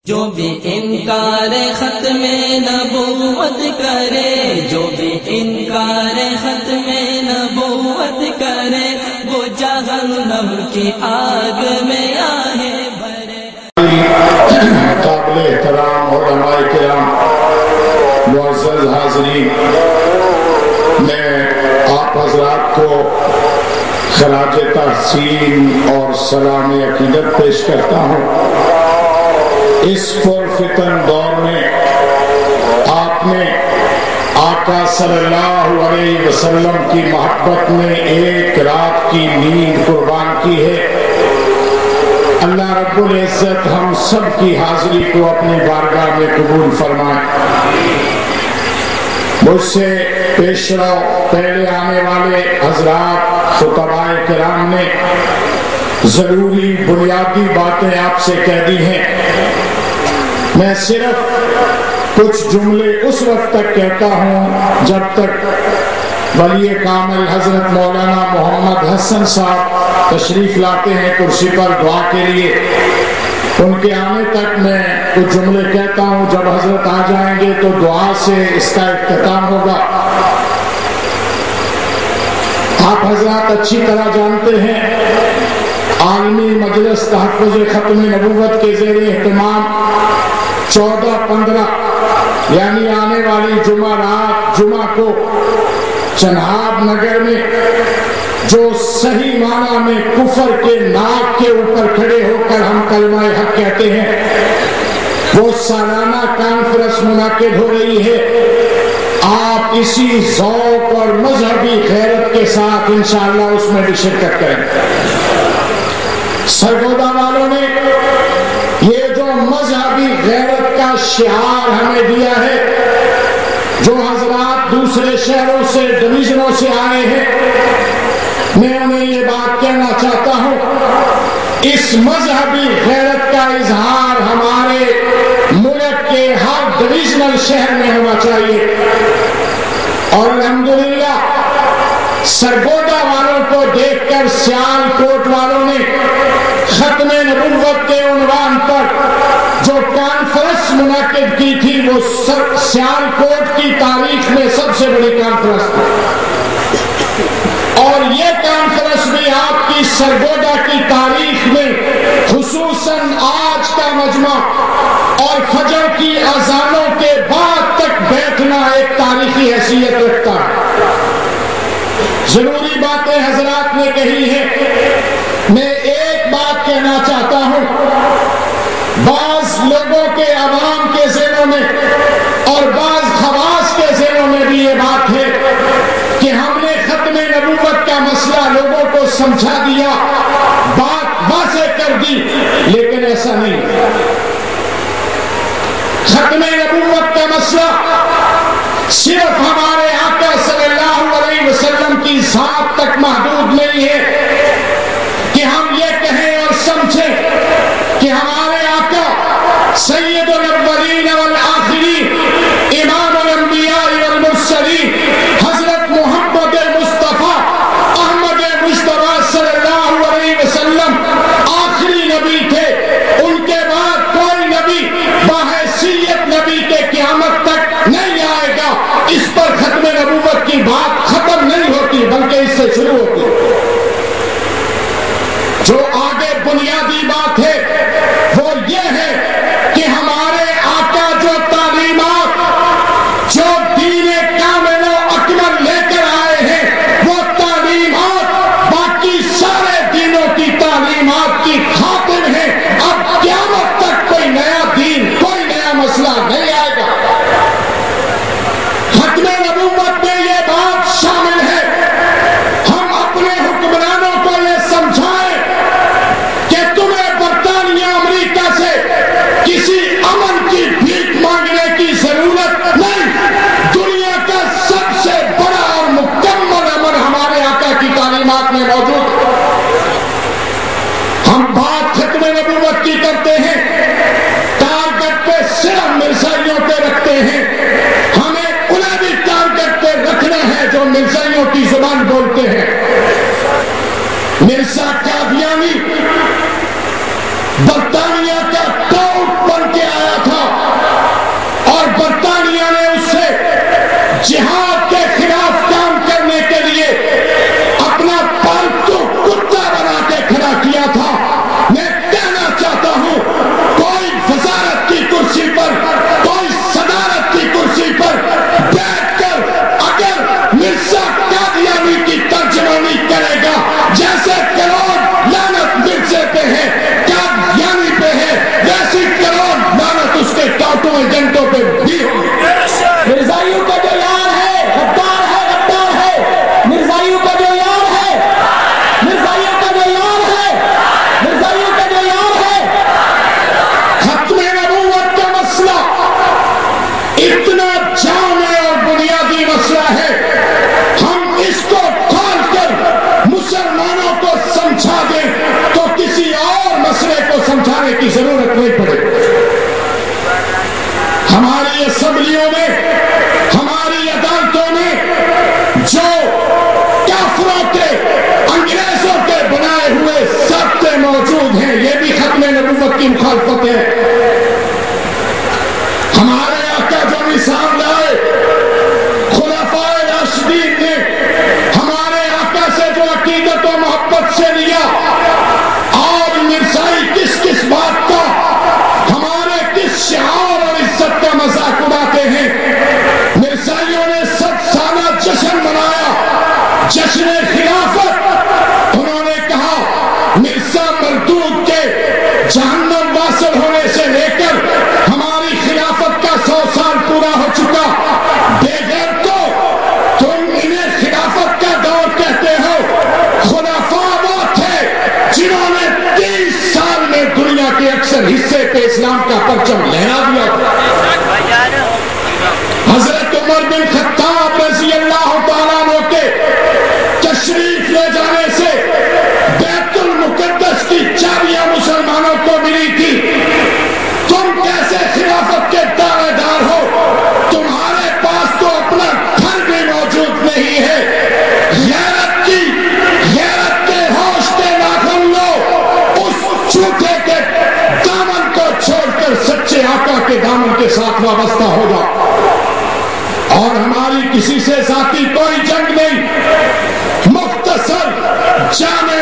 جو بھی انکار ختم نبوت کرے، جو بھی انکار ختم نبوت کرے، وہ جہنم کی آگ میں آہے بھرے۔ قابل احترام علماء کرام، معزز حاضرین، میں آپ حضرات کو خراج تحسین اور سلام عقیدت پیش کرتا ہوں۔ اس پرفتن دور میں آپ نے آقا صلی اللہ علیہ وسلم کی محبت میں ایک رات کی نیند قربان کی ہے۔ اللہ رب العزت ہم سب کی حاضری کو اپنی بارگاہ میں قبول فرمائے۔ مجھ سے پیشرو پہلے آنے والے حضرات خطباء کرام نے ضروری بنیادی باتیں آپ سے کہہ دی ہیں۔ میں صرف کچھ جملے اس وقت تک کہتا ہوں جب تک ولی کامل حضرت مولانا محمد حسن صاحب تشریف لاتے ہیں کرسی پر دعا کے لیے۔ ان کے آنے تک میں کچھ جملے کہتا ہوں، جب حضرت آ جائیں گے تو دعا سے اس کا اختتام ہوگا۔ آپ حضرات اچھی طرح جانتے ہیں عالمی مجلس تحفظ ختم نبوت کے زیر اہتمام 14-15 یعنی آنے والی جمعہ کو چناب نگر میں جو صحیح معنی میں کفر کے ناک کے اوپر کھڑے ہو کر ہم کلمہ حق کہتے ہیں، وہ سالانہ کانفرنس منعقد ہو رہی ہے۔ آپ اسی ذوق اور مذہبی غیرت کے ساتھ انشاءاللہ اس میں بھی شرکت کریں۔ سرگودا والوں نے یہ جو مذہبی غیرت کا شعار ہمیں دیا ہے، جو حضرات دوسرے شہروں سے ڈویژنوں سے آئے ہیں، میں انہیں یہ بات کہنا چاہتا ہوں، اس مذہبی غیرت کا اظہار ہمارے ملک کے ہر ڈویژنل شہر میں ہونا چاہیے۔ اور الحمدللہ سرگودا والوں کو دیکھ کر سیال کوٹ والوں نے ختم نبوت کے عنوان پر جو کانفرنس منعقد کی تھی، وہ سیال کوٹ کی تاریخ میں سب سے بڑی کانفرنس تھی۔ اور یہ کانفرنس بھی آپ کی سرگودا کی تاریخ میں خصوصاً آج کا مجمع اور فجر کی اذانوں کے بعد تک بیٹھنا ایک تاریخی حیثیت رکھتا ہے۔ ضروری باتیں حضرات نے کہی ہیں، میں ایک بات کہنا چاہتا ہوں۔ بعض لوگوں کے عوام کے ذہنوں میں اور بعض خواص کے ذہنوں میں بھی یہ بات ہے کہ ہم نے ختم نبوت کا مسئلہ لوگوں کو سمجھا دیا، بات واضح کر دی، لیکن ایسا نہیں۔ ختم نبوت کا مسئلہ صرف ہمارے آقا صلی اللہ علیہ وسلم کی ذات تک محدود نہیں ہے کہ ہم یہ کہیں اور سمجھیں کہ ہمارے آقا سید الاولین والآخرین، امام الانبیاء والمرسلین، حضرت محمد مصطفیٰ احمد مجتبیٰ صلی اللہ علیہ وسلم آخری نبی تھے۔ ان کے بعد کوئی نبی بحیثیت نبی کے قیامت تک نہیں آئے گا۔ اس پر ختم نبوت کی بات ختم نہیں ہوتی بلکہ اس سے شروع ہوتی۔ جو آگے بنیادی بات ہے وہ یہ ہے کہ ہمارے آقا جو تعلیمات جو دین کامل و اکمل لے کر آئے ہیں، وہ تعلیمات باقی سارے دینوں کی تعلیمات کی خاتم ہے۔ اب قیامت تک کوئی نیا دین، کوئی نیا مسئلہ نہیں آئے گا۔ ختم نبوت میں یہ بات شامل ہے، ہم اپنے حکمرانوں کو یہ سمجھائیں کہ تمہیں برطانیہ امریکہ سے کسی امن کی بھیک مانگنے کی ضرورت نہیں۔ دنیا کا سب سے بڑا اور مکمل امن ہمارے آقا کی تعلیمات میں موجود ہے۔ ہم بات ختم نبوت کی کرتے ہیں، ٹارگٹ پہ صرف مرزائیوں پہ رکھتے ہیں۔ ہمیں انہیں بھی ٹارگٹ پہ رکھنا ہے جو مرزائیوں کی زبان بولتے ہیں۔ مرزا قادیانی برطانیہ کا ٹاؤٹ بن کے آیا ضرورت نہیں پڑے. ہماری اسمبلیوں میں, ہماری عدالتوں میں جو کافروں کے, انگریزوں کے بنائے ہوئے ضابطے موجود ہیں, یہ بھی ختم نبوت کی مخالفت ہے. ہمارے آقا جو نظام لائے, خلفائے راشدین نے ہمارے آقا سے جو عقیدت و محبت سے لیا, اور مرزائی کس کس بات کا, ہمارے کس شعار اور عزت کا مذاق اڑاتے ہیں. مرزائیوں نے 7 سالہ جشن منایا, جشن خلافت. انہوں نے کہا مرزا مردود کے جہنم واصل ہونے سے لے کر ہماری خلافت کا 100 سال پورا ہو چکا. بغیر تو تم انہیں خلافت کا دور کہتے ہو. خلفاء وہ تھے جنہوں نے 30 سال میں دنیا کے اکثر حصے پہ اسلام کا پرچم لہرا دیا تھا. حضرت عمر بن خطاب رضی اللہ تعالیٰ عنہ کے تشریف لے جانے سے بیت المقدس کی چابیاں مسلمانوں کو ملی تھی. تم کیسے خلافت کے دعوے دار ہو؟ تمہارے پاس تو اپنا گھر بھی موجود نہیں ہے. غیرت کے ہوش کے ناخن لو, اس جھوٹے کے دامن کو چھوڑ کر سچے آقا کے دامن کے ساتھ وابستہ ہو جاؤ. اور ہماری کسی سے ذاتی کوئی جنگ نہیں, مختصر جامع